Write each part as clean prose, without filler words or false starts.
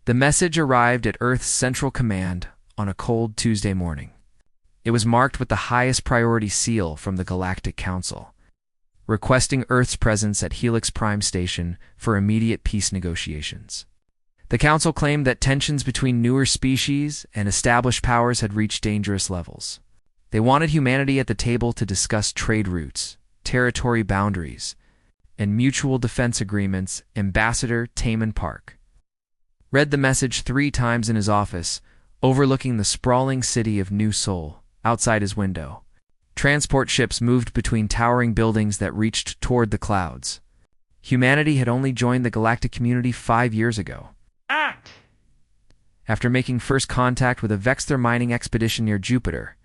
The message arrived at Earth's Central Command on a cold Tuesday morning. It was marked with the highest priority seal from the Galactic Council, requesting Earth's presence at Helix Prime Station for immediate peace negotiations. The Council claimed that tensions between newer species and established powers had reached dangerous levels. They wanted humanity at the table to discuss trade routes, territory boundaries, and mutual defense agreements. Ambassador Taman Park read the message 3 times in his office, overlooking the sprawling city of New Seoul. Outside his window, transport ships moved between towering buildings that reached toward the clouds. Humanity had only joined the galactic community 5 years ago. Act! After making first contact with a Vexter mining expedition near Jupiter.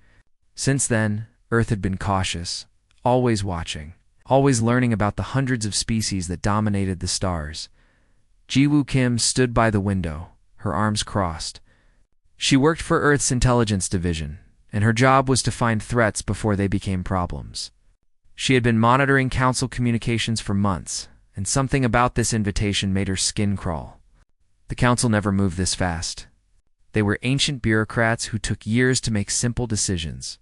Since then, Earth had been cautious, always watching, always learning about the hundreds of species that dominated the stars. Ji-woo Kim stood by the window, her arms crossed. She worked for Earth's intelligence division, and her job was to find threats before they became problems. She had been monitoring Council communications for months, and something about this invitation made her skin crawl. The Council never moved this fast. They were ancient bureaucrats who took years to make simple decisions.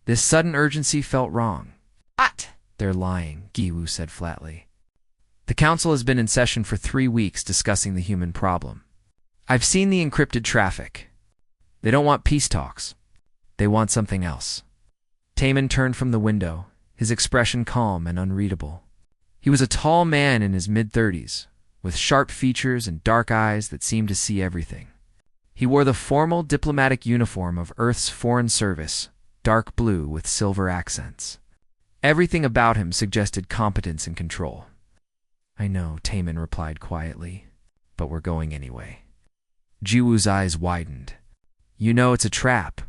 This sudden urgency felt wrong. What? They're lying, Gi-woo said flatly. The Council has been in session for 3 weeks discussing the human problem. I've seen the encrypted traffic. They don't want peace talks. They want something else. Taman turned from the window, his expression calm and unreadable. He was a tall man in his mid-30s, with sharp features and dark eyes that seemed to see everything. He wore the formal diplomatic uniform of Earth's Foreign Service, dark blue with silver accents. Everything about him suggested competence and control. I know, Taman replied quietly, but we're going anyway. Ji-woo's eyes widened. You know it's a trap,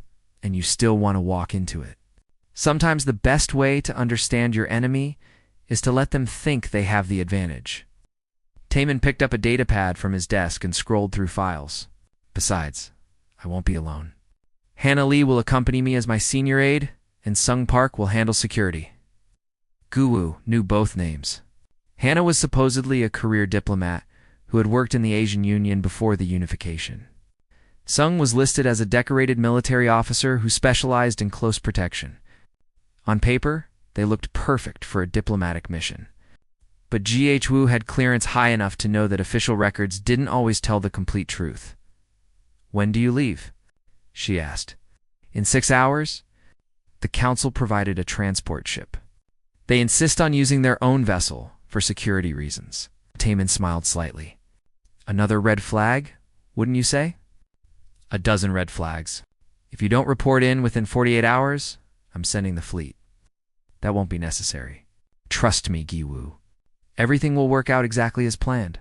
and you still want to walk into it. Sometimes the best way to understand your enemy is to let them think they have the advantage. Taman picked up a datapad from his desk and scrolled through files. Besides, I won't be alone. Hannah Lee will accompany me as my senior aide, and Sung Park will handle security. Gi-woo knew both names. Hannah was supposedly a career diplomat who had worked in the Asian Union before the unification. Sung was listed as a decorated military officer who specialized in close protection. On paper, they looked perfect for a diplomatic mission. But Ji-woo had clearance high enough to know that official records didn't always tell the complete truth. When do you leave? She asked. In 6 hours? The Council provided a transport ship. They insist on using their own vessel for security reasons. Taman smiled slightly. Another red flag, wouldn't you say? A dozen red flags. If you don't report in within 48 hours, I'm sending the fleet. That won't be necessary. Trust me, Gi-woo. Everything will work out exactly as planned.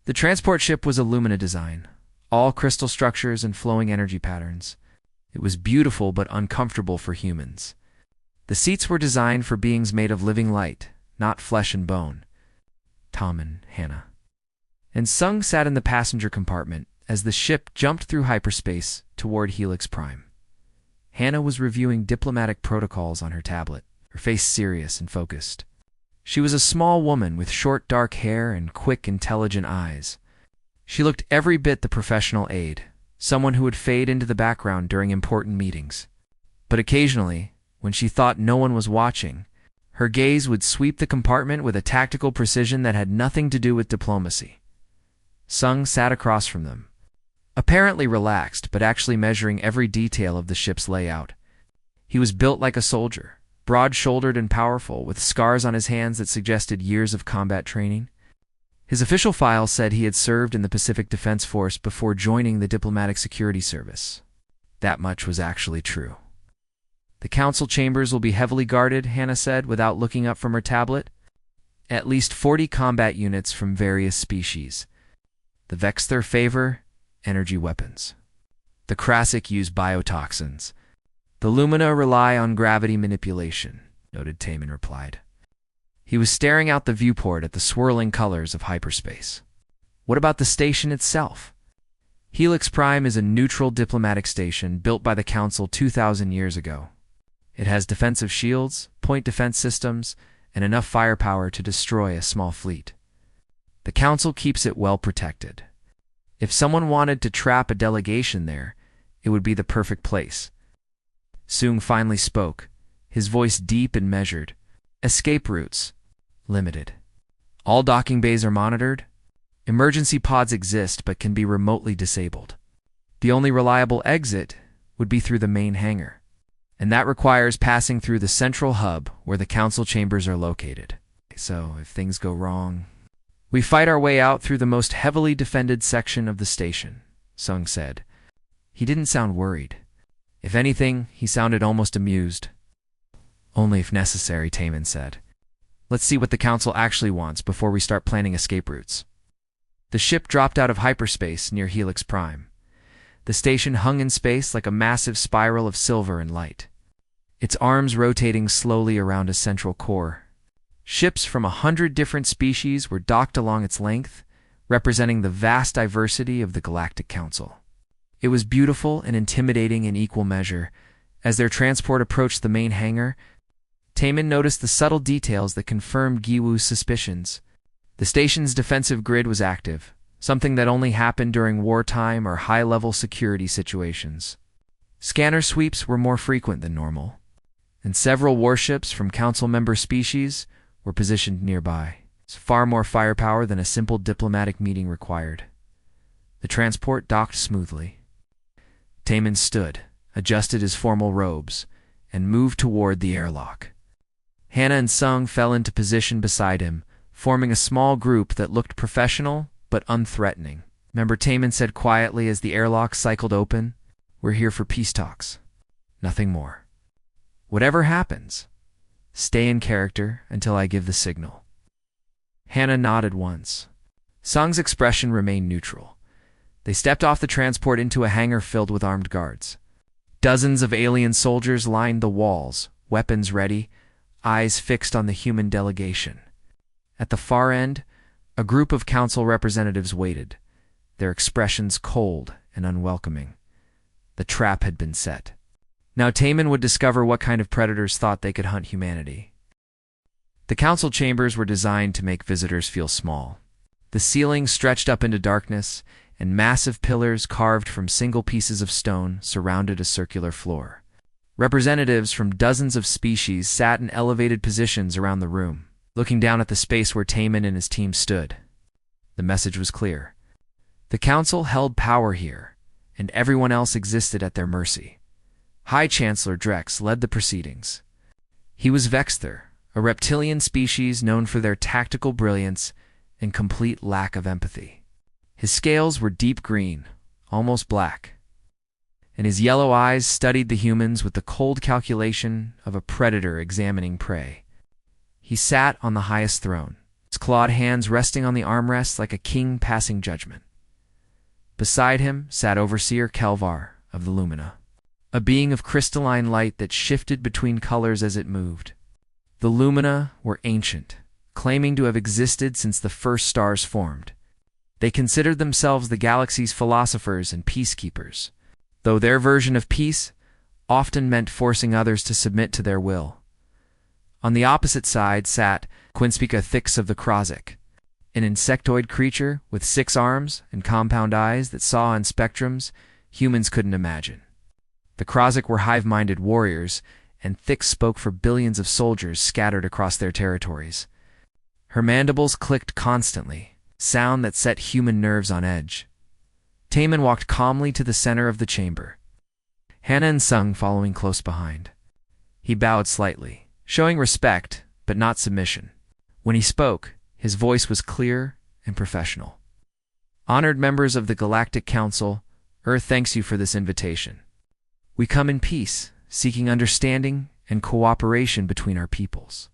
The transport ship was a Lumina design, all crystal structures and flowing energy patterns. It was beautiful but uncomfortable for humans. The seats were designed for beings made of living light, not flesh and bone. Taman, Hannah. And Sung sat in the passenger compartment as the ship jumped through hyperspace toward Helix Prime. Hannah was reviewing diplomatic protocols on her tablet, her face serious and focused. She was a small woman with short dark hair and quick, intelligent eyes. She looked every bit the professional aide, someone who would fade into the background during important meetings. But occasionally, when she thought no one was watching, her gaze would sweep the compartment with a tactical precision that had nothing to do with diplomacy. Sung sat across from them, apparently relaxed, but actually measuring every detail of the ship's layout. He was built like a soldier, broad-shouldered and powerful, with scars on his hands that suggested years of combat training. His official file said he had served in the Pacific Defense Force before joining the Diplomatic Security Service. That much was actually true. The council chambers will be heavily guarded, Hannah said, without looking up from her tablet. At least 40 combat units from various species. The Vexter favor energy weapons. The Krasic use biotoxins. The Lumina rely on gravity manipulation, noted Taman replied. He was staring out the viewport at the swirling colors of hyperspace. What about the station itself? Helix Prime is a neutral diplomatic station built by the Council 2,000 years ago. It has defensive shields, point defense systems, and enough firepower to destroy a small fleet. The Council keeps it well protected. If someone wanted to trap a delegation there, it would be the perfect place. Soong finally spoke, his voice deep and measured. Escape routes. Limited. All docking bays are monitored. Emergency pods exist but can be remotely disabled. The only reliable exit would be through the main hangar, and that requires passing through the central hub where the council chambers are located. So, if things go wrong, we fight our way out through the most heavily defended section of the station, Sung said. He didn't sound worried. If anything, he sounded almost amused. Only if necessary, Taemin said. Let's see what the council actually wants before we start planning escape routes. The ship dropped out of hyperspace near Helix Prime. The station hung in space like a massive spiral of silver and light, its arms rotating slowly around a central core. Ships from 100 different species were docked along its length, representing the vast diversity of the Galactic Council. It was beautiful and intimidating in equal measure. As their transport approached the main hangar, Taemin noticed the subtle details that confirmed Giwoo's suspicions. The station's defensive grid was active, something that only happened during wartime or high-level security situations. Scanner sweeps were more frequent than normal, and several warships from council member species were positioned nearby. It's far more firepower than a simple diplomatic meeting required. The transport docked smoothly. Taemin stood, adjusted his formal robes, and moved toward the airlock. Hannah and Sung fell into position beside him, forming a small group that looked professional but unthreatening. Member Taemin said quietly as the airlock cycled open, "We're here for peace talks. Nothing more. Whatever happens, stay in character until I give the signal." Hannah nodded once. Sung's expression remained neutral. They stepped off the transport into a hangar filled with armed guards. Dozens of alien soldiers lined the walls, weapons ready, eyes fixed on the human delegation. At the far end, a group of council representatives waited, their expressions cold and unwelcoming. The trap had been set. Now Taemin would discover what kind of predators thought they could hunt humanity. The council chambers were designed to make visitors feel small. The ceiling stretched up into darkness, and massive pillars carved from single pieces of stone surrounded a circular floor. Representatives from dozens of species sat in elevated positions around the room, looking down at the space where Taemin and his team stood. The message was clear. The council held power here, and everyone else existed at their mercy. High Chancellor Drex led the proceedings. He was Vexther, a reptilian species known for their tactical brilliance and complete lack of empathy. His scales were deep green, almost black, and his yellow eyes studied the humans with the cold calculation of a predator examining prey. He sat on the highest throne, his clawed hands resting on the armrests like a king passing judgment. Beside him sat Overseer Kelvar of the Lumina, a being of crystalline light that shifted between colors as it moved. The Lumina were ancient, claiming to have existed since the first stars formed. They considered themselves the galaxy's philosophers and peacekeepers, though their version of peace often meant forcing others to submit to their will. On the opposite side sat Quinspica Thix of the Krozik, an insectoid creature with 6 arms and compound eyes that saw in spectrums humans couldn't imagine. The Krozik were hive-minded warriors, and Thix spoke for billions of soldiers scattered across their territories. Her mandibles clicked constantly, sound that set human nerves on edge. Taemin walked calmly to the center of the chamber, Hannah and Sung following close behind. He bowed slightly, showing respect but not submission. When he spoke, his voice was clear and professional. "Honored members of the Galactic Council, Earth thanks you for this invitation. We come in peace, seeking understanding and cooperation between our peoples."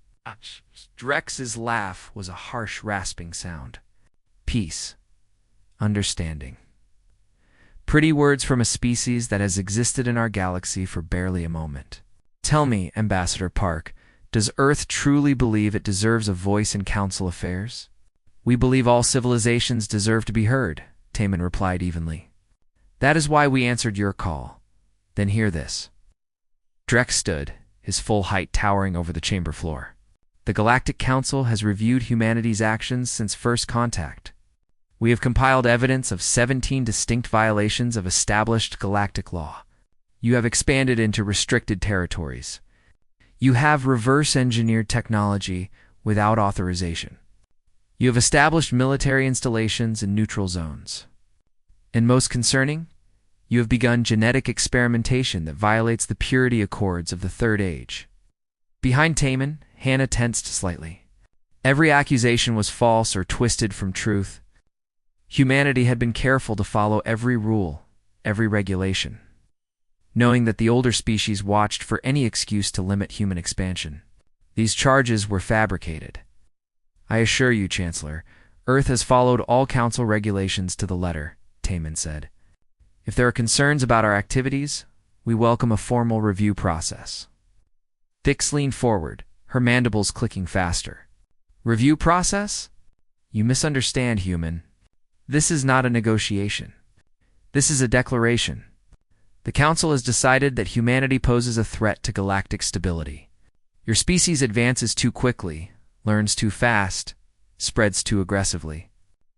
Drex's laugh was a harsh, rasping sound. Peace. Understanding. Pretty words from a species that has existed in our galaxy for barely a moment. Tell me, Ambassador Park, does Earth truly believe it deserves a voice in council affairs? "We believe all civilizations deserve to be heard," Taemin replied evenly. "That is why we answered your call. Then hear this." Drex stood, his full height towering over the chamber floor. "The Galactic Council has reviewed humanity's actions since first contact. We have compiled evidence of 17 distinct violations of established galactic law. You have expanded into restricted territories. You have reverse-engineered technology without authorization. You have established military installations in neutral zones. And most concerning, you have begun genetic experimentation that violates the purity accords of the Third Age. Behind Taman, Hannah tensed slightly. Every accusation was false or twisted from truth. Humanity had been careful to follow every rule, every regulation, knowing that the older species watched for any excuse to limit human expansion. These charges were fabricated. I assure you, Chancellor, Earth has followed all Council regulations to the letter, Taman said. If there are concerns about our activities, we welcome a formal review process. Thix leaned forward, her mandibles clicking faster. Review process? You misunderstand, human. This is not a negotiation. This is a declaration. The Council has decided that humanity poses a threat to galactic stability. Your species advances too quickly, learns too fast, spreads too aggressively.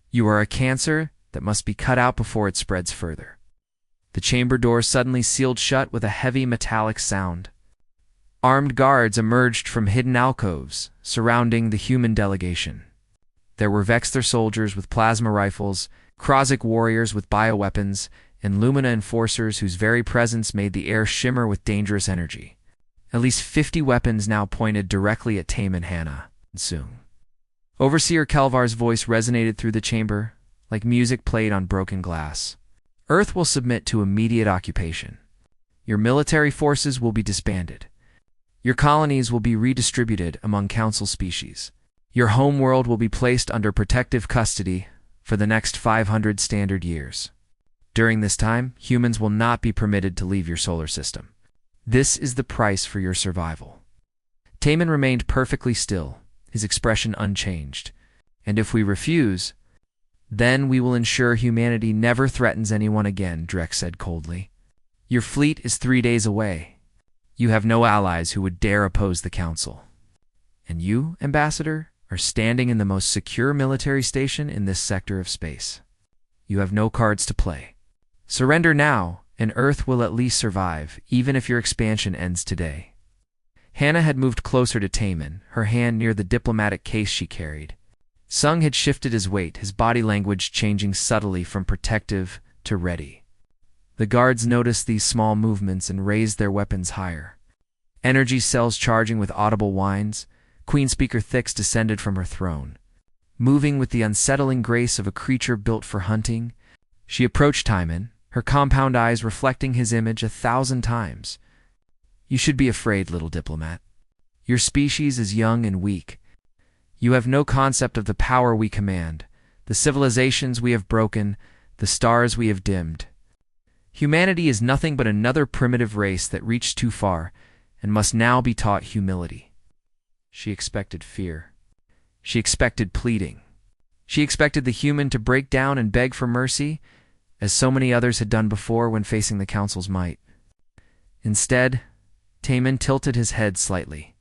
You are a cancer that must be cut out before it spreads further. The chamber door suddenly sealed shut with a heavy metallic sound. Armed guards emerged from hidden alcoves surrounding the human delegation. There were Vexler soldiers with plasma rifles, Krozik warriors with bioweapons, and Lumina enforcers whose very presence made the air shimmer with dangerous energy. At least 50 weapons now pointed directly at Taman, Hannah, and Sung. Overseer Kelvar's voice resonated through the chamber, like music played on broken glass. Earth will submit to immediate occupation. Your military forces will be disbanded. Your colonies will be redistributed among Council species. Your homeworld will be placed under protective custody for the next 500 standard years. During this time, humans will not be permitted to leave your solar system. This is the price for your survival. Taman remained perfectly still, his expression unchanged. And if we refuse, then we will ensure humanity never threatens anyone again, Drek said coldly. Your fleet is 3 days away. You have no allies who would dare oppose the Council. And you, Ambassador, are standing in the most secure military station in this sector of space. You have no cards to play. Surrender now, and Earth will at least survive, even if your expansion ends today. Hannah had moved closer to Taman, her hand near the diplomatic case she carried. Sung had shifted his weight, his body language changing subtly from protective to ready. The guards noticed these small movements and raised their weapons higher. Energy cells charging with audible whines, Queen Speaker Thix descended from her throne. Moving with the unsettling grace of a creature built for hunting, she approached Taman, her compound eyes reflecting his image 1,000 times. You should be afraid, little diplomat. Your species is young and weak. You have no concept of the power we command, the civilizations we have broken, the stars we have dimmed. Humanity is nothing but another primitive race that reached too far and must now be taught humility. She expected fear. She expected pleading. She expected the human to break down and beg for mercy, as so many others had done before when facing the Council's might. Instead, Taman tilted his head slightly,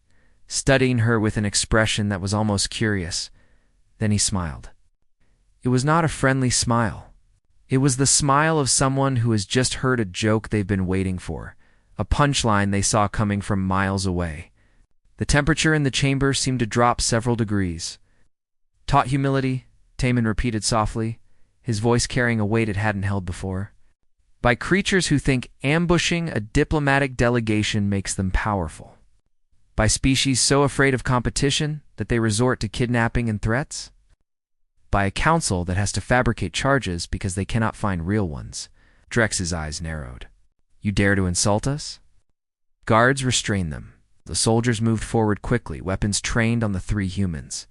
studying her with an expression that was almost curious. Then he smiled. It was not a friendly smile. It was the smile of someone who has just heard a joke they've been waiting for, a punchline they saw coming from miles away. The temperature in the chamber seemed to drop several degrees. Taught humility, Taman repeated softly, his voice carrying a weight it hadn't held before. By creatures who think ambushing a diplomatic delegation makes them powerful. By species so afraid of competition that they resort to kidnapping and threats. By a council that has to fabricate charges because they cannot find real ones. Drex's eyes narrowed. You dare to insult us? Guards restrained them. The soldiers moved forward quickly, weapons trained on the 3 humans.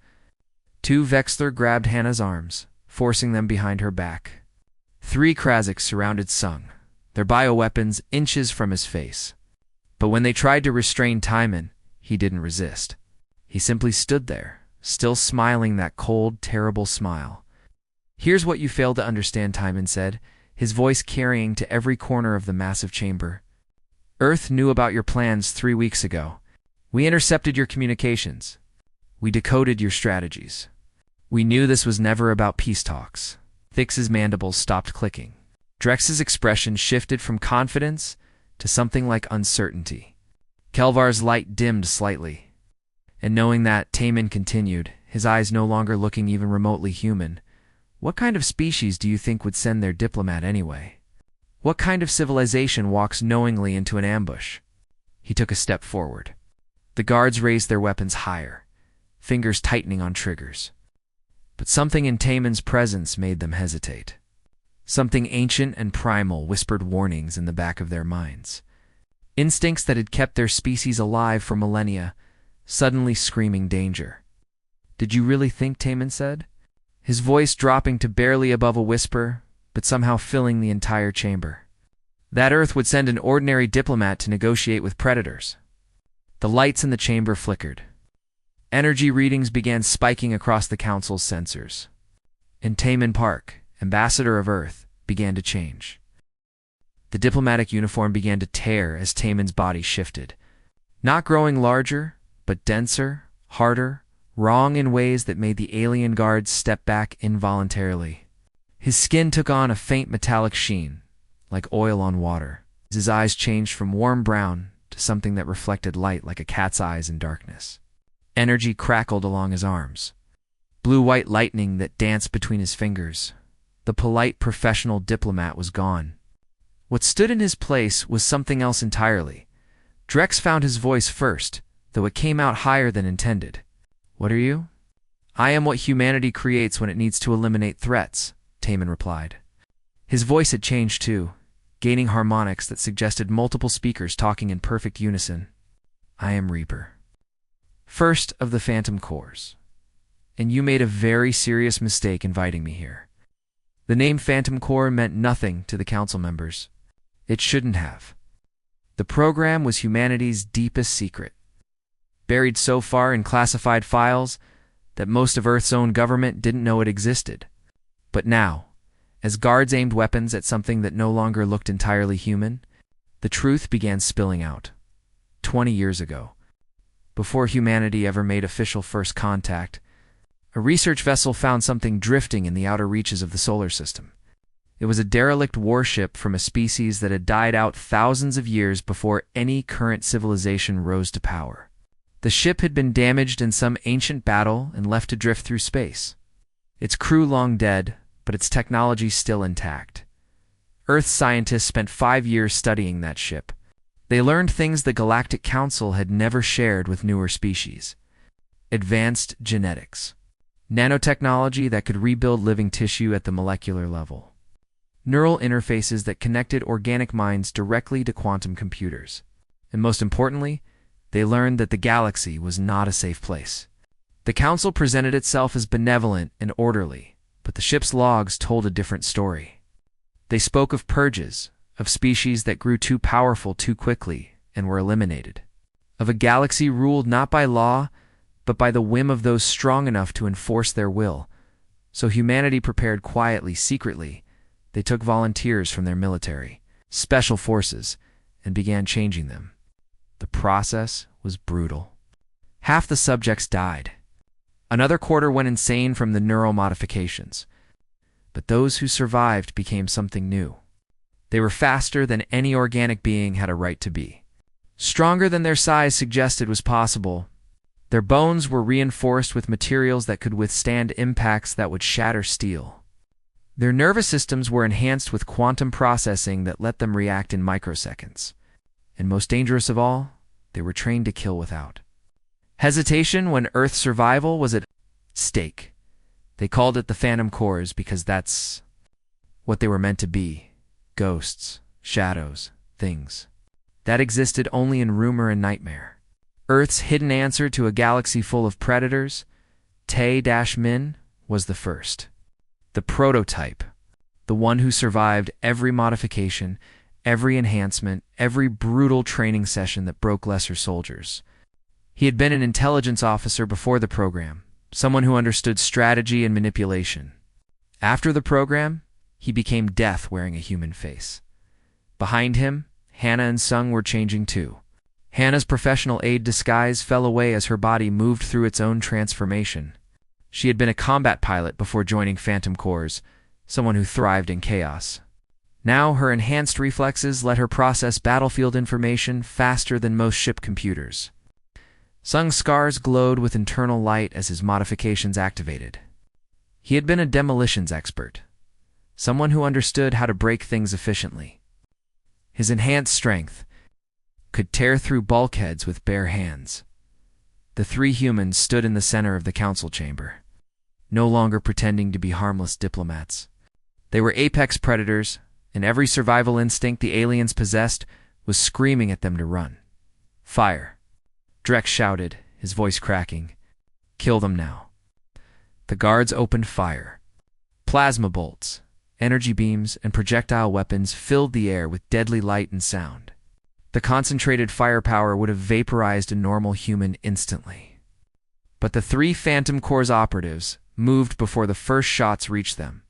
2 Vexler grabbed Hannah's arms, forcing them behind her back. 3 Kroziks surrounded Sung, their bioweapons inches from his face. But when they tried to restrain Taman, he didn't resist. He simply stood there, still smiling that cold, terrible smile. Here's what you failed to understand, Taman said, his voice carrying to every corner of the massive chamber. Earth knew about your plans 3 weeks ago. We intercepted your communications. We decoded your strategies. We knew this was never about peace talks. Thix's mandibles stopped clicking. Drex's expression shifted from confidence to something like uncertainty. Kelvar's light dimmed slightly. And knowing that, Taman continued, his eyes no longer looking even remotely human. What kind of species do you think would send their diplomat anyway? What kind of civilization walks knowingly into an ambush? He took a step forward. The guards raised their weapons higher, fingers tightening on triggers. But something in Taman's presence made them hesitate. Something ancient and primal whispered warnings in the back of their minds. Instincts that had kept their species alive for millennia, suddenly screaming danger. Did you really think, Taman said? His voice dropping to barely above a whisper, but somehow filling the entire chamber. That Earth would send an ordinary diplomat to negotiate with predators. The lights in the chamber flickered. Energy readings began spiking across the Council's sensors. And Taman Park, ambassador of Earth, began to change. The diplomatic uniform began to tear as Taman's body shifted. Not growing larger, but denser, harder, wrong in ways that made the alien guards step back involuntarily. His skin took on a faint metallic sheen, like oil on water. His eyes changed from warm brown to something that reflected light like a cat's eyes in darkness. Energy crackled along his arms. Blue-white lightning that danced between his fingers. The polite professional diplomat was gone. What stood in his place was something else entirely. Drex found his voice first, though it came out higher than intended. What are you? I am what humanity creates when it needs to eliminate threats, Taman replied. His voice had changed too, gaining harmonics that suggested multiple speakers talking in perfect unison. I am Reaper. First of the Phantom Corps. And you made a very serious mistake inviting me here. The name Phantom Corps meant nothing to the council members. It shouldn't have. The program was humanity's deepest secret, buried so far in classified files that most of Earth's own government didn't know it existed. But now, as guards aimed weapons at something that no longer looked entirely human, the truth began spilling out. 20 years ago, before humanity ever made official first contact, a research vessel found something drifting in the outer reaches of the solar system. It was a derelict warship from a species that had died out thousands of years before any current civilization rose to power. The ship had been damaged in some ancient battle and left to drift through space. Its crew long dead, but its technology still intact. Earth scientists spent 5 years studying that ship. They learned things the Galactic Council had never shared with newer species. Advanced genetics. Nanotechnology that could rebuild living tissue at the molecular level. Neural interfaces that connected organic minds directly to quantum computers. And most importantly, they learned that the galaxy was not a safe place. The Council presented itself as benevolent and orderly, but the ship's logs told a different story. They spoke of purges, of species that grew too powerful too quickly and were eliminated, of a galaxy ruled not by law, but by the whim of those strong enough to enforce their will. So humanity prepared quietly, secretly. They took volunteers from their military, special forces, and began changing them. The process was brutal. Half the subjects died. Another quarter went insane from the neural modifications. But those who survived became something new. They were faster than any organic being had a right to be. Stronger than their size suggested was possible. Their bones were reinforced with materials that could withstand impacts that would shatter steel. Their nervous systems were enhanced with quantum processing that let them react in microseconds. And most dangerous of all, they were trained to kill without hesitation when Earth's survival was at stake. They called it the Phantom Corps because that's what they were meant to be. Ghosts, shadows, things that existed only in rumor and nightmare. Earth's hidden answer to a galaxy full of predators, Te-Min, was the first. The prototype, the one who survived every modification, every enhancement, every brutal training session that broke lesser soldiers. He had been an intelligence officer before the program, someone who understood strategy and manipulation. After the program, he became death wearing a human face. Behind him, Hannah and Sung were changing too. Hannah's professional aide disguise fell away as her body moved through its own transformation. She had been a combat pilot before joining Phantom Corps, someone who thrived in chaos. Now her enhanced reflexes let her process battlefield information faster than most ship computers. Sung's scars glowed with internal light as his modifications activated. He had been a demolitions expert, someone who understood how to break things efficiently. His enhanced strength could tear through bulkheads with bare hands. The three humans stood in the center of the council chamber, no longer pretending to be harmless diplomats. They were apex predators, and every survival instinct the aliens possessed was screaming at them to run. "Fire!" Drex shouted, his voice cracking. "Kill them now." The guards opened fire. Plasma bolts, energy beams, and projectile weapons filled the air with deadly light and sound. The concentrated firepower would have vaporized a normal human instantly. But the three Phantom Corps operatives moved before the first shots reached them.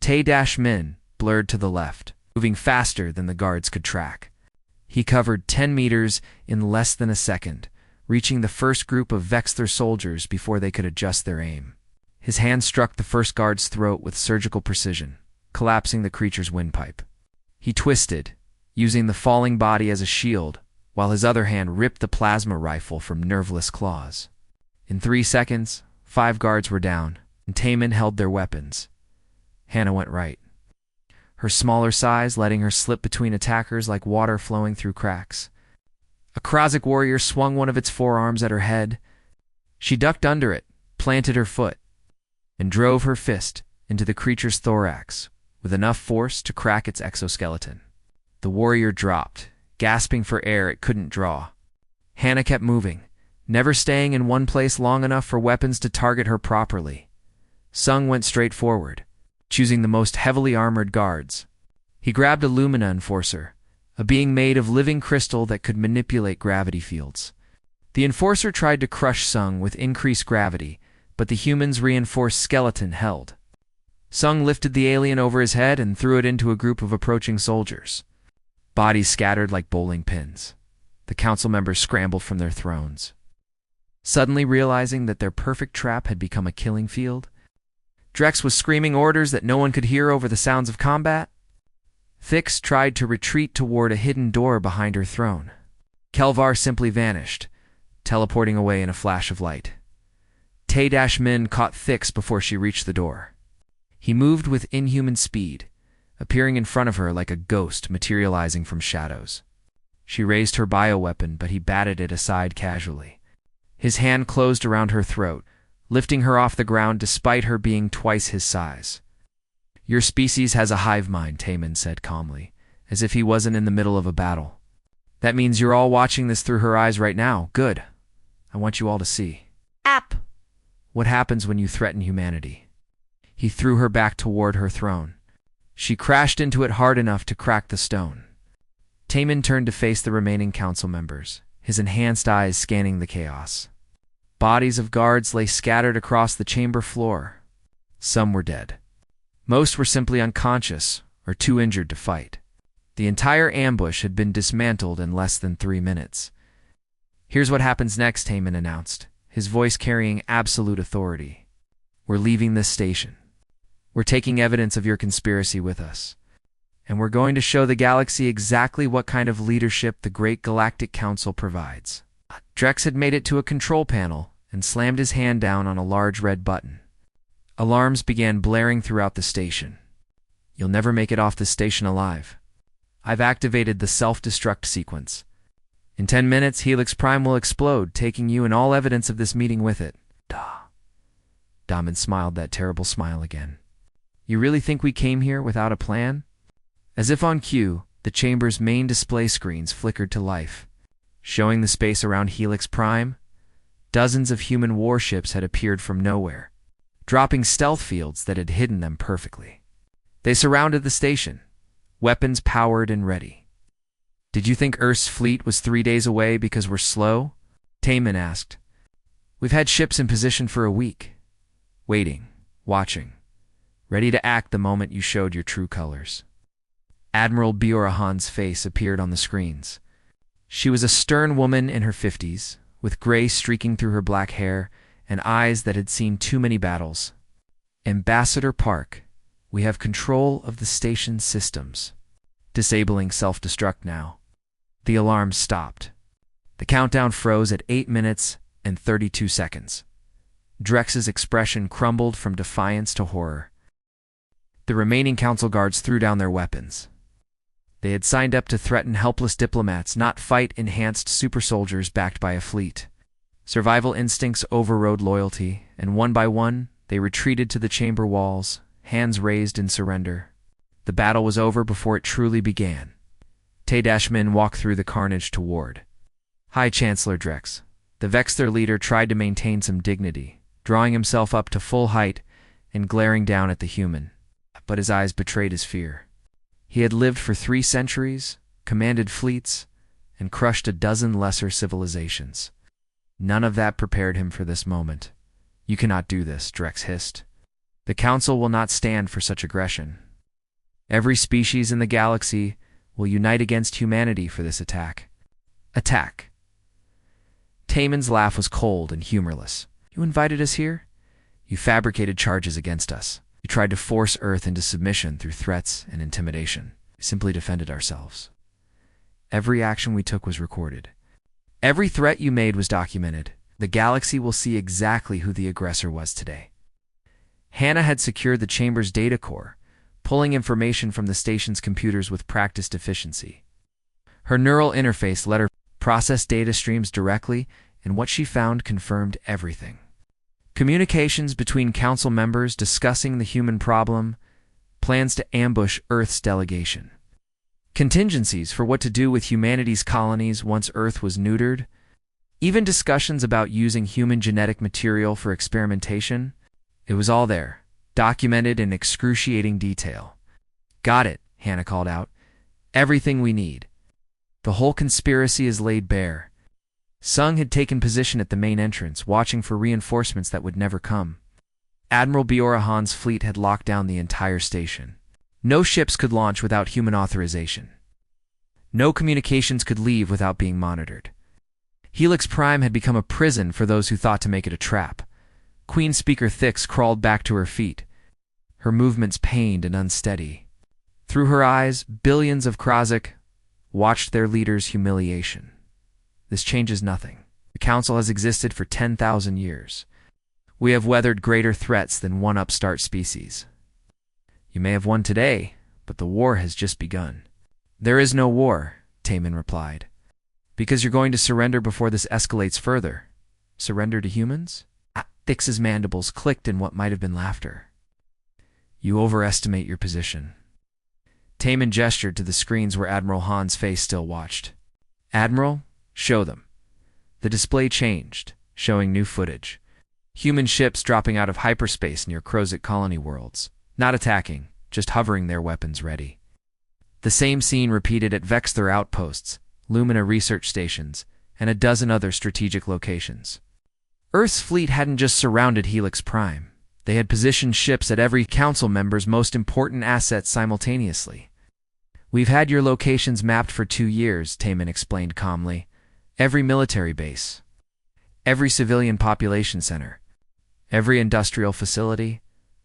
Tae-Min blurred to the left, moving faster than the guards could track. He covered 10 meters in less than a second, reaching the first group of Vexler soldiers before they could adjust their aim. His hand struck the first guard's throat with surgical precision, collapsing the creature's windpipe. He twisted, using the falling body as a shield, while his other hand ripped the plasma rifle from nerveless claws. In 3 seconds, 5 guards were down, and Taemin held their weapons. Hannah went right, her smaller size letting her slip between attackers like water flowing through cracks. A Krasic warrior swung one of its forearms at her head. She ducked under it, planted her foot, and drove her fist into the creature's thorax with enough force to crack its exoskeleton. The warrior dropped, gasping for air it couldn't draw. Hannah kept moving, never staying in one place long enough for weapons to target her properly. Sung went straight forward, choosing the most heavily armored guards. He grabbed a Lumina Enforcer, a being made of living crystal that could manipulate gravity fields. The Enforcer tried to crush Sung with increased gravity, but the human's reinforced skeleton held. Sung lifted the alien over his head and threw it into a group of approaching soldiers. Bodies scattered like bowling pins. The council members scrambled from their thrones. Suddenly realizing that their perfect trap had become a killing field, Drex was screaming orders that no one could hear over the sounds of combat. Thix tried to retreat toward a hidden door behind her throne. Kelvar simply vanished, teleporting away in a flash of light. Tae-Min caught Thix before she reached the door. He moved with inhuman speed, appearing in front of her like a ghost materializing from shadows. She raised her bioweapon, but he batted it aside casually. His hand closed around her throat, lifting her off the ground despite her being twice his size. "Your species has a hive mind," Taemin said calmly, as if he wasn't in the middle of a battle. "That means you're all watching this through her eyes right now. Good. I want you all to see. App! What happens when you threaten humanity?" He threw her back toward her throne. She crashed into it hard enough to crack the stone. Taemin turned to face the remaining council members, his enhanced eyes scanning the chaos. Bodies of guards lay scattered across the chamber floor. Some were dead. Most were simply unconscious or too injured to fight. The entire ambush had been dismantled in less than 3 minutes. "Here's what happens next," Taemin announced, his voice carrying absolute authority. "We're leaving this station. We're taking evidence of your conspiracy with us. And we're going to show the galaxy exactly what kind of leadership the Great Galactic Council provides." Drex had made it to a control panel and slammed his hand down on a large red button. Alarms began blaring throughout the station. "You'll never make it off this station alive. I've activated the self-destruct sequence. In 10 minutes, Helix Prime will explode, taking you and all evidence of this meeting with it." Daman smiled that terrible smile again. "You really think we came here without a plan?" As if on cue, the chamber's main display screens flickered to life. Showing the space around Helix Prime, dozens of human warships had appeared from nowhere, dropping stealth fields that had hidden them perfectly. They surrounded the station, weapons powered and ready. "Did you think Earth's fleet was 3 days away because we're slow?" Taemin asked. "We've had ships in position for a week, waiting, watching, ready to act the moment you showed your true colors." Admiral Biorahan's face appeared on the screens. She was a stern woman in her 50s, with gray streaking through her black hair and eyes that had seen too many battles. "Ambassador Park, We have control of the station systems. Disabling self-destruct now. The alarm stopped. The countdown froze at 8 minutes and 32 seconds. Drex's expression crumbled from defiance to horror. The remaining council guards threw down their weapons. They had signed up to threaten helpless diplomats, not fight enhanced super soldiers backed by a fleet. Survival instincts overrode loyalty, and one by one, they retreated to the chamber walls, hands raised in surrender. The battle was over before it truly began. Tay-Min walked through the carnage toward High Chancellor Drex. The Vexter leader tried to maintain some dignity, drawing himself up to full height and glaring down at the human, but his eyes betrayed his fear. He had lived for 3 centuries, commanded fleets, and crushed a dozen lesser civilizations. None of that prepared him for this moment. You cannot do this, Drex hissed. The Council will not stand for such aggression. Every species in the galaxy will unite against humanity for this attack. Attack. Tayman's laugh was cold and humorless. You invited us here? You fabricated charges against us. You tried to force Earth into submission through threats and intimidation. We simply defended ourselves. Every action we took was recorded. Every threat you made was documented. The galaxy will see exactly who the aggressor was today. Hannah had secured the chamber's data core, pulling information from the station's computers with practiced efficiency. Her neural interface let her process data streams directly, and what she found confirmed everything. Communications between council members discussing the human problem, plans to ambush Earth's delegation, contingencies for what to do with humanity's colonies once Earth was neutered, even discussions about using human genetic material for experimentation. It was all there, documented in excruciating detail. Got it, Hannah called out. Everything we need. The whole conspiracy is laid bare. Sung had taken position at the main entrance, watching for reinforcements that would never come. Admiral Biorahan's fleet had locked down the entire station. No ships could launch without human authorization. No communications could leave without being monitored. Helix Prime had become a prison for those who thought to make it a trap. Queen Speaker Thix crawled back to her feet, her movements pained and unsteady. Through her eyes, billions of Krasik watched their leader's humiliation. This changes nothing. The Council has existed for 10,000 years. We have weathered greater threats than one upstart species. You may have won today, but the war has just begun. There is no war, Tayman replied. Because you're going to surrender before this escalates further. Surrender to humans? Thix's mandibles clicked in what might have been laughter. You overestimate your position. Tayman gestured to the screens where Admiral Han's face still watched. Admiral, show them. The display changed, showing new footage. Human ships dropping out of hyperspace near Krozit colony worlds. Not attacking, just hovering their weapons ready. The same scene repeated at Vexter outposts, Lumina research stations, and a dozen other strategic locations. Earth's fleet hadn't just surrounded Helix Prime. They had positioned ships at every council member's most important assets simultaneously. We've had your locations mapped for 2 years, Tayman explained calmly. Every military base, every civilian population center, every industrial facility.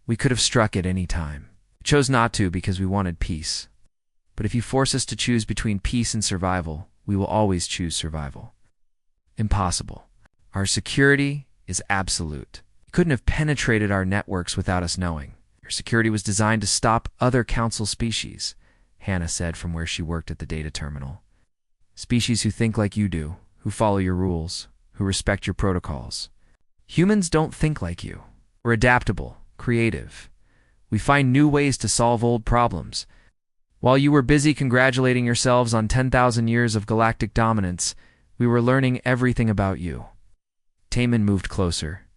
We could have struck at any time. We chose not to because we wanted peace. But if you force us to choose between peace and survival, we will always choose survival. Impossible. Our security is absolute. You couldn't have penetrated our networks without us knowing. Your security was designed to stop other council species, Hannah said from where she worked at the data terminal. Species who think like you do, who follow your rules, who respect your protocols. Humans don't think like you. We're adaptable, creative. We find new ways to solve old problems. While you were busy congratulating yourselves on 10,000 years of galactic dominance, we were learning everything about you. Tayman moved closer.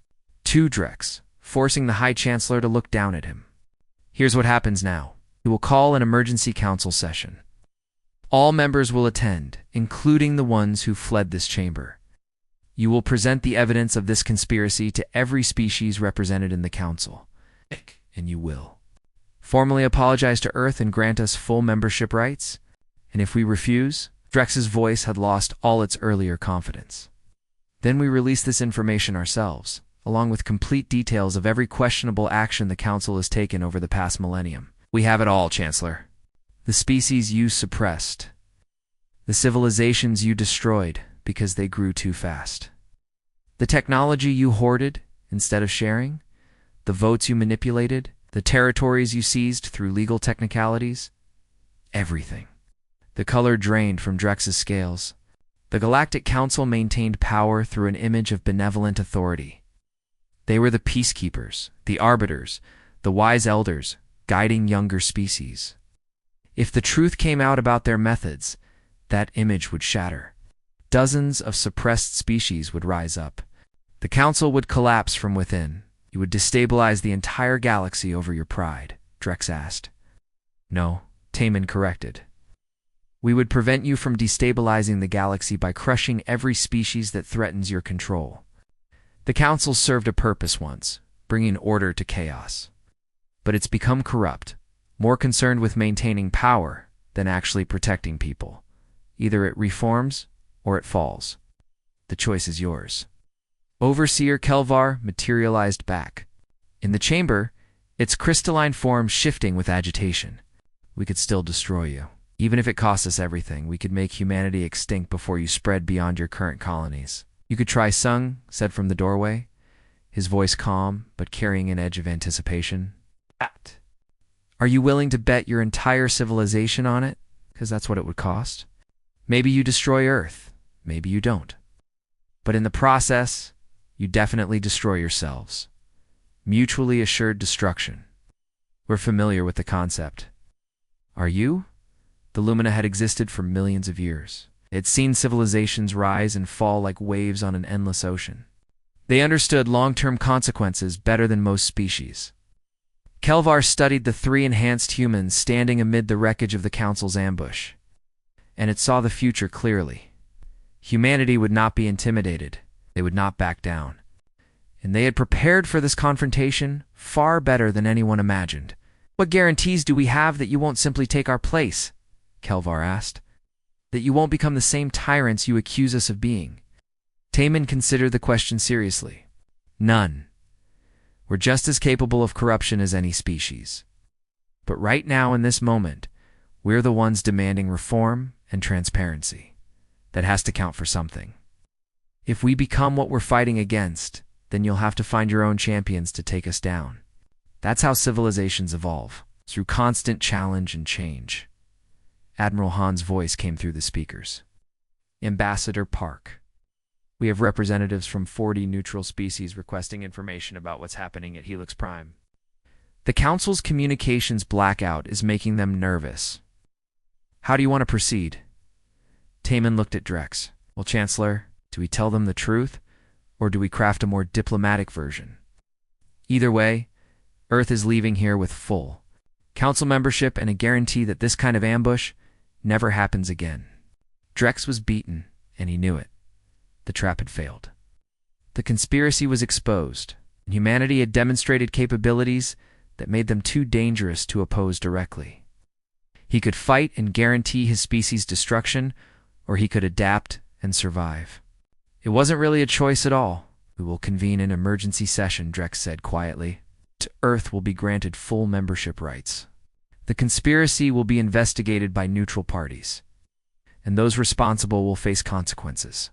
To Drex, forcing the High Chancellor to look down at him. Here's what happens now. We will call an emergency council session. All members will attend, including the ones who fled this chamber. You will present the evidence of this conspiracy to every species represented in the council. And you will. Formally apologize to Earth and grant us full membership rights. And if we refuse, Drex's voice had lost all its earlier confidence. Then we release this information ourselves, along with complete details of every questionable action the Council has taken over the past millennium. We have it all, Chancellor. The species you suppressed. The civilizations you destroyed because they grew too fast. The technology you hoarded instead of sharing. The votes you manipulated. The territories you seized through legal technicalities. Everything. The color drained from Drex's scales. The Galactic Council maintained power through an image of benevolent authority. They were the peacekeepers, the arbiters, the wise elders, guiding younger species. If the truth came out about their methods, that image would shatter. Dozens of suppressed species would rise up. The Council would collapse from within. You would destabilize the entire galaxy over your pride, Drex asked. No, Taman corrected. We would prevent you from destabilizing the galaxy by crushing every species that threatens your control. The Council served a purpose once, bringing order to chaos. But it's become corrupt, more concerned with maintaining power than actually protecting people. Either it reforms or it falls. The choice is yours. Overseer Kelvar materialized back. In the chamber, its crystalline form shifting with agitation. We could still destroy you. Even if it cost us everything, we could make humanity extinct before you spread beyond your current colonies. You could try, Sung said from the doorway, his voice calm but carrying an edge of anticipation. Are you willing to bet your entire civilization on it? Because that's what it would cost. Maybe you destroy Earth, maybe you don't. But in the process, you definitely destroy yourselves. Mutually assured destruction. We're familiar with the concept. Are you? The Lumina had existed for millions of years. It had seen civilizations rise and fall like waves on an endless ocean. They understood long-term consequences better than most species. Kelvar studied the three enhanced humans standing amid the wreckage of the Council's ambush. And it saw the future clearly. Humanity would not be intimidated. They would not back down. And they had prepared for this confrontation far better than anyone imagined. What guarantees do we have that you won't simply take our place? Kelvar asked. That you won't become the same tyrants you accuse us of being? Taman considered the question seriously. None. We're just as capable of corruption as any species. But right now, in this moment, we're the ones demanding reform and transparency. That has to count for something. If we become what we're fighting against, then you'll have to find your own champions to take us down. That's how civilizations evolve, through constant challenge and change. Admiral Han's voice came through the speakers. Ambassador Park. We have representatives from 40 neutral species requesting information about what's happening at Helix Prime. The Council's communications blackout is making them nervous. How do you want to proceed? Taman looked at Drex. Well, Chancellor, do we tell them the truth, or do we craft a more diplomatic version? Either way, Earth is leaving here with full Council membership and a guarantee that this kind of ambush never happens again. Drex was beaten, and he knew it. The trap had failed. The conspiracy was exposed, and humanity had demonstrated capabilities that made them too dangerous to oppose directly. He could fight and guarantee his species' destruction, or he could adapt and survive. It wasn't really a choice at all. We will convene an emergency session, Drex said quietly. Earth will be granted full membership rights. The conspiracy will be investigated by neutral parties, and those responsible will face consequences,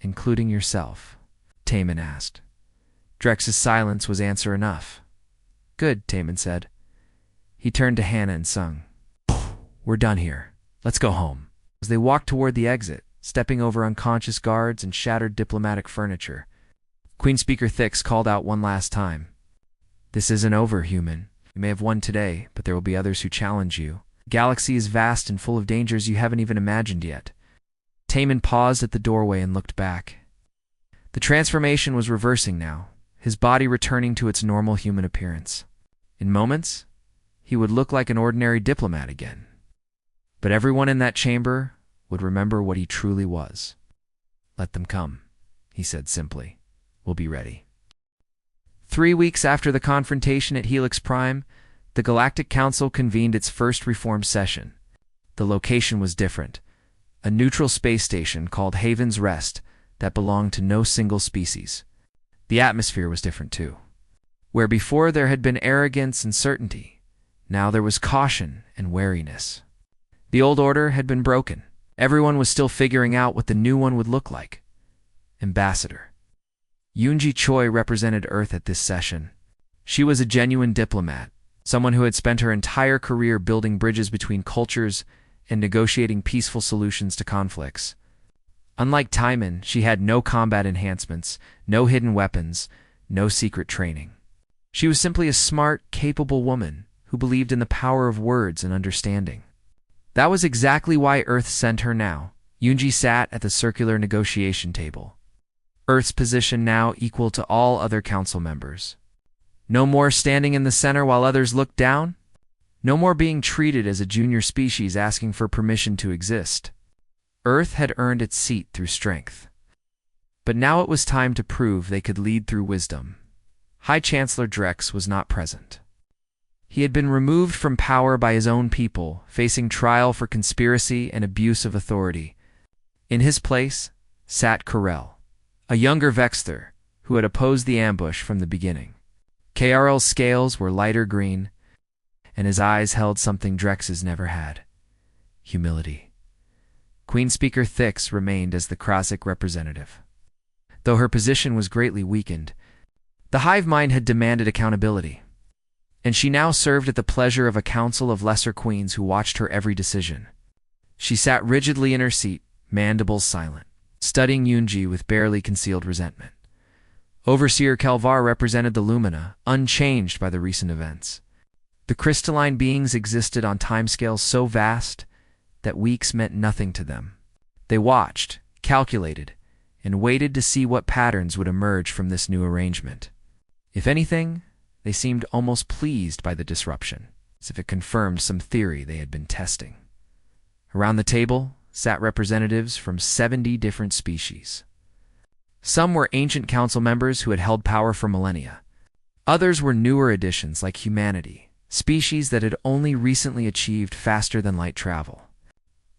including yourself. Taman asked. Drex's silence was answer enough. Good, Taman said. He turned to Hannah and Sung. We're done here. Let's go home. As they walked toward the exit, stepping over unconscious guards and shattered diplomatic furniture, Queen Speaker Thix called out one last time. This isn't over, human. You may have won today, but there will be others who challenge you. The galaxy is vast and full of dangers you haven't even imagined yet. Taman paused at the doorway and looked back. The transformation was reversing now, his body returning to its normal human appearance. In moments, he would look like an ordinary diplomat again. But everyone in that chamber would remember what he truly was. Let them come, he said simply. We'll be ready. 3 weeks after the confrontation at Helix Prime, the Galactic Council convened its first reform session. The location was different. A neutral space station called Haven's Rest that belonged to no single species. The atmosphere was different too. Where before there had been arrogance and certainty, now there was caution and wariness. The old order had been broken. Everyone was still figuring out what the new one would look like. Ambassador. Yoonji Choi represented Earth at this session. She was a genuine diplomat, someone who had spent her entire career building bridges between cultures and negotiating peaceful solutions to conflicts. Unlike Timon, she had no combat enhancements, no hidden weapons, no secret training. She was simply a smart, capable woman who believed in the power of words and understanding. That was exactly why Earth sent her now. Yoonji sat at the circular negotiation table. Earth's position now equal to all other council members. No more standing in the center while others looked down. No more being treated as a junior species asking for permission to exist. Earth had earned its seat through strength. But now it was time to prove they could lead through wisdom. High Chancellor Drex was not present. He had been removed from power by his own people, facing trial for conspiracy and abuse of authority. In his place sat Karel, a younger Vexter who had opposed the ambush from the beginning. KRL's scales were lighter green, and his eyes held something Drex's never had: humility. Queen Speaker Thix remained as the Krasic representative. Though her position was greatly weakened, the hive mind had demanded accountability, and she now served at the pleasure of a council of lesser queens who watched her every decision. She sat rigidly in her seat, mandibles silent, studying Yoonji with barely concealed resentment. Overseer Kelvar represented the Lumina, unchanged by the recent events. The crystalline beings existed on timescales so vast that weeks meant nothing to them. They watched, calculated, and waited to see what patterns would emerge from this new arrangement. If anything, they seemed almost pleased by the disruption, as if it confirmed some theory they had been testing. Around the table sat representatives from 70 different species. Some were ancient council members who had held power for millennia. Others were newer additions like humanity, species that had only recently achieved faster-than-light travel.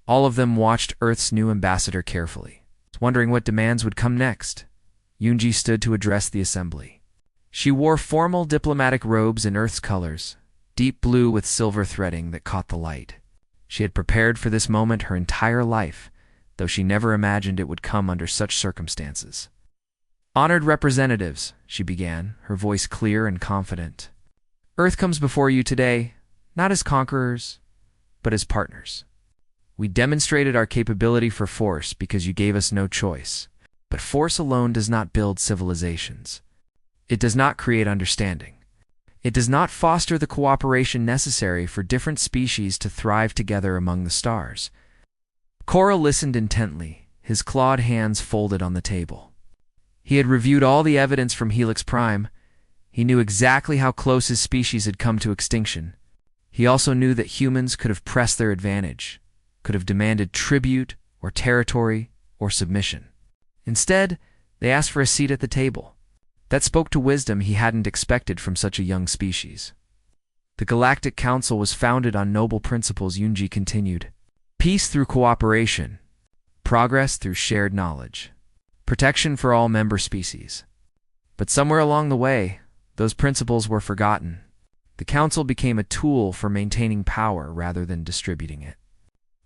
All of them watched Earth's new ambassador carefully, wondering what demands would come next. Yoonji stood to address the assembly. She wore formal diplomatic robes in Earth's colors, deep blue with silver threading that caught the light. She had prepared for this moment her entire life, though she never imagined it would come under such circumstances. "Honored representatives," she began, her voice clear and confident. "Earth comes before you today, not as conquerors, but as partners. We demonstrated our capability for force because you gave us no choice. But force alone does not build civilizations. It does not create understanding. It does not foster the cooperation necessary for different species to thrive together among the stars." Korra listened intently, his clawed hands folded on the table. He had reviewed all the evidence from Helix Prime. He knew exactly how close his species had come to extinction. He also knew that humans could have pressed their advantage, could have demanded tribute or territory or submission. Instead, they asked for a seat at the table. That spoke to wisdom he hadn't expected from such a young species. The Galactic Council was founded on noble principles, Yoonji continued. Peace through cooperation, progress through shared knowledge, protection for all member species. But somewhere along the way, those principles were forgotten. The Council became a tool for maintaining power rather than distributing it,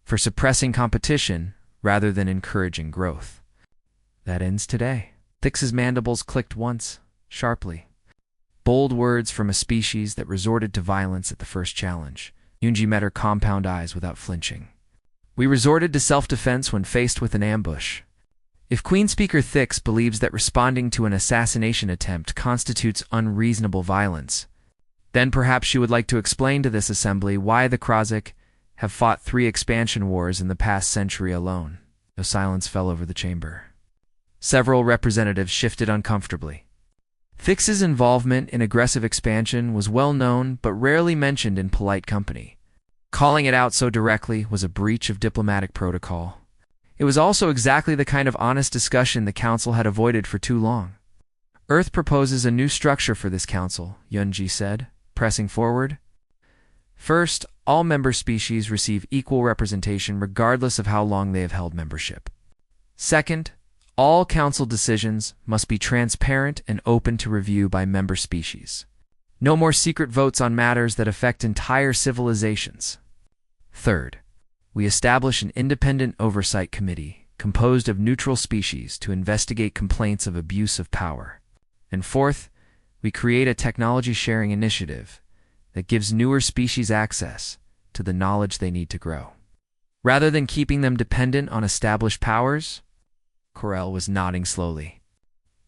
for suppressing competition rather than encouraging growth. That ends today. Thix's mandibles clicked once, sharply. Bold words from a species that resorted to violence at the first challenge. Yoonji met her compound eyes without flinching. "We resorted to self-defense when faced with an ambush. If Queen Speaker Thix believes that responding to an assassination attempt constitutes unreasonable violence, then perhaps she would like to explain to this assembly why the Krasic have fought 3 expansion wars in the past century alone." No silence fell over the chamber. Several representatives shifted uncomfortably. Thix's involvement in aggressive expansion was well known but rarely mentioned in polite company. Calling it out so directly was a breach of diplomatic protocol. It was also exactly the kind of honest discussion the Council had avoided for too long. "Earth proposes a new structure for this Council," Yoonji said, pressing forward. "First, all member species receive equal representation regardless of how long they have held membership. Second, All council decisions must be transparent and open to review by member species. No more secret votes on matters that affect entire civilizations. Third, we establish an independent oversight committee composed of neutral species to investigate complaints of abuse of power. And fourth, we create a technology sharing initiative that gives newer species access to the knowledge they need to grow. Rather than keeping them dependent on established powers, Corell was nodding slowly.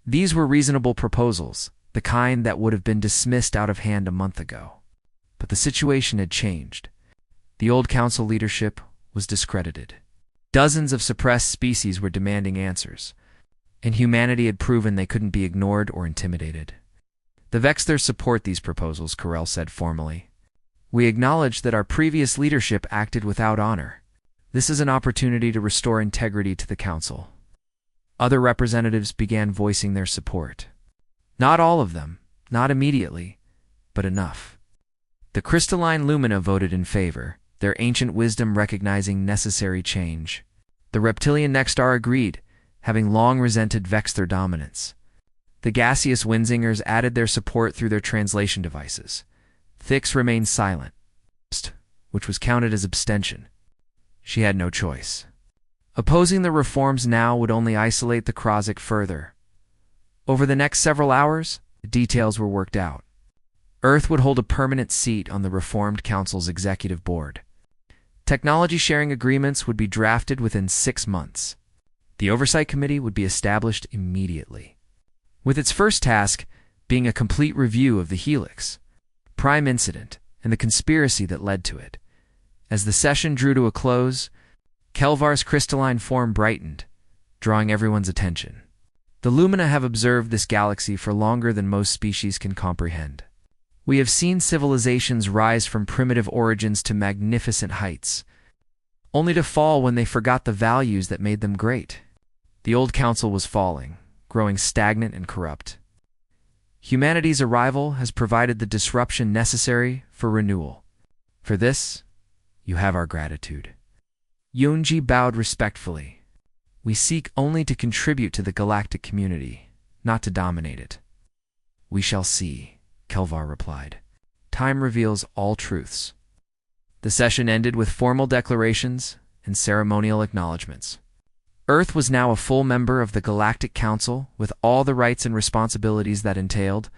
These were reasonable proposals, the kind that would have been dismissed out of hand a month ago. But the situation had changed. The old council leadership was discredited. Dozens of suppressed species were demanding answers, and humanity had proven they couldn't be ignored or intimidated. The Vexters support these proposals, Corell said formally. We acknowledge that our previous leadership acted without honor. This is an opportunity to restore integrity to the council. Other representatives began voicing their support. Not all of them, not immediately, but enough. The crystalline Lumina voted in favor, their ancient wisdom recognizing necessary change. The reptilian Nextar agreed, having long resented Vexter dominance. The gaseous Winzingers added their support through their translation devices. Thix remained silent, which was counted as abstention. She had no choice. Opposing the reforms now would only isolate the Krozik further. Over the next several hours, the details were worked out. Earth would hold a permanent seat on the Reformed Council's executive board. Technology sharing agreements would be drafted within 6 months. The Oversight Committee would be established immediately, with its first task being a complete review of the Helix, Prime Incident, and the conspiracy that led to it. As the session drew to a close, Kelvar's crystalline form brightened, drawing everyone's attention. The Lumina have observed this galaxy for longer than most species can comprehend. We have seen civilizations rise from primitive origins to magnificent heights, only to fall when they forgot the values that made them great. The old council was falling, growing stagnant and corrupt. Humanity's arrival has provided the disruption necessary for renewal. For this, you have our gratitude. Yunji bowed respectfully. We seek only to contribute to the galactic community, not to dominate it. We shall see, Kelvar replied. Time reveals all truths. The session ended with formal declarations and ceremonial acknowledgments. Earth was now a full member of the Galactic Council with all the rights and responsibilities that entailed.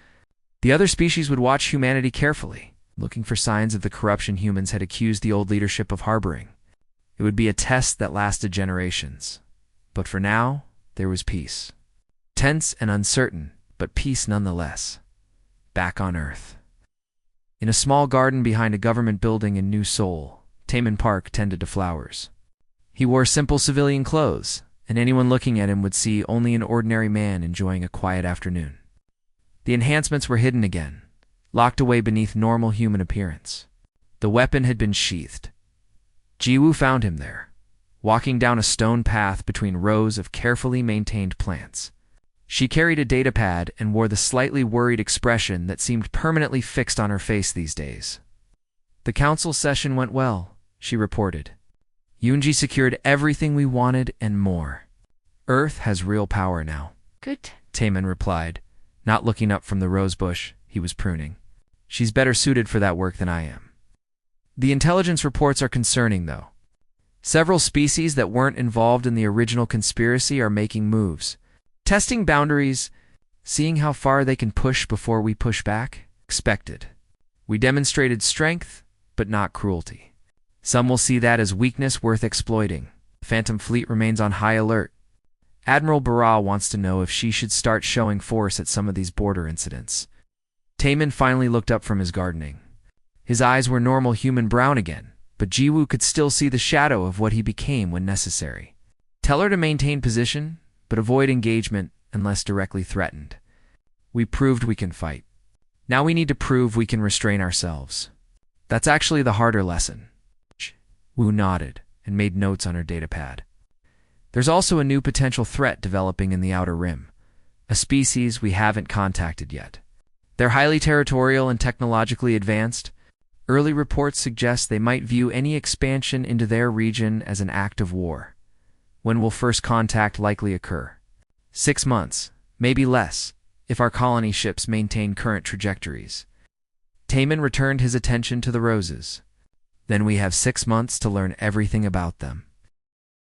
The other species would watch humanity carefully, looking for signs of the corruption humans had accused the old leadership of harboring. It would be a test that lasted generations. But for now, there was peace. Tense and uncertain, but peace nonetheless. Back on Earth. In a small garden behind a government building in New Seoul, Taemin Park tended to flowers. He wore simple civilian clothes, and anyone looking at him would see only an ordinary man enjoying a quiet afternoon. The enhancements were hidden again, locked away beneath normal human appearance. The weapon had been sheathed. Jiwoo found him there, walking down a stone path between rows of carefully maintained plants. She carried a datapad and wore the slightly worried expression that seemed permanently fixed on her face these days. The council session went well, she reported. Yunji secured everything we wanted and more. Earth has real power now. Good, Taemin replied, not looking up from the rose bush he was pruning. She's better suited for that work than I am. The intelligence reports are concerning, though. Several species that weren't involved in the original conspiracy are making moves, testing boundaries, seeing how far they can push before we push back. Expected. We demonstrated strength, but not cruelty. Some will see that as weakness worth exploiting. The Phantom Fleet remains on high alert. Admiral Barra wants to know if she should start showing force at some of these border incidents. Taemin finally looked up from his gardening. His eyes were normal human brown again, but Jiwoo could still see the shadow of what he became when necessary. Tell her to maintain position, but avoid engagement unless directly threatened. We proved we can fight. Now we need to prove we can restrain ourselves. That's actually the harder lesson. Wu nodded and made notes on her datapad. There's also a new potential threat developing in the Outer Rim, a species we haven't contacted yet. They're highly territorial and technologically advanced. Early reports suggest they might view any expansion into their region as an act of war. When will first contact likely occur? 6 months, maybe less, if our colony ships maintain current trajectories. Taman returned his attention to the roses. Then we have 6 months to learn everything about them.